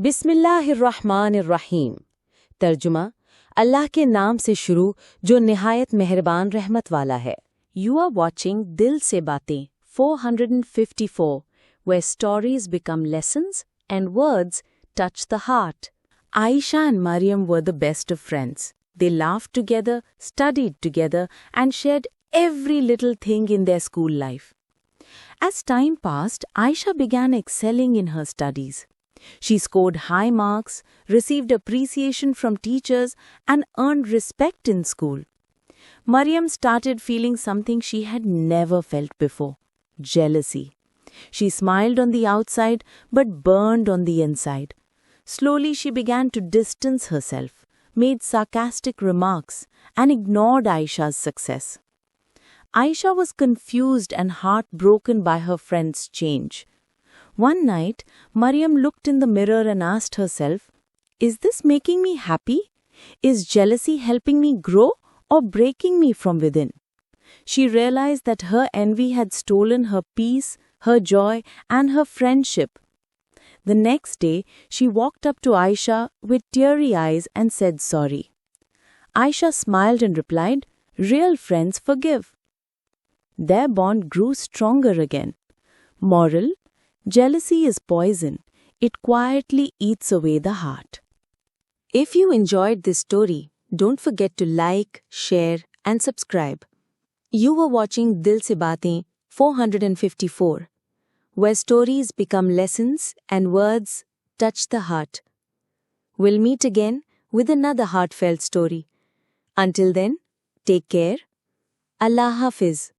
बिस्मिल्लाहिर्रहमानिर्रहीम। तर्जुमा अल्लाह के नाम से शुरू जो निहायत मेहरबान रहमत वाला है। You are watching Dil Se Baatein 454, where stories become lessons and words touch the heart. Ayesha and Maryam were the best of friends. They laughed together, studied together, and shared every little thing in their school life. As time passed, Ayesha began excelling in her studies. She scored high marks, received appreciation from teachers, and earned respect in school. Maryam started feeling something she had never felt before: jealousy. She smiled on the outside but burned on the inside. Slowly she began to distance herself, made sarcastic remarks, and ignored Ayesha's success. Ayesha was confused and heartbroken by her friend's change. One night, Maryam looked in the mirror and asked herself, "Is this making me happy? Is jealousy helping me grow or breaking me from within?" She realized that her envy had stolen her peace, her joy, and her friendship. The next day, she walked up to Ayesha with teary eyes and said sorry. Ayesha smiled and replied, "Real friends forgive." Their bond grew stronger again. Moral: jealousy is poison. It quietly eats away the heart. If you enjoyed this story, don't forget to like, share, and subscribe. You were watching Dil Se Baatein 454, where stories become lessons and words touch the heart. We'll meet again with another heartfelt story. Until then, take care. Allah Hafiz.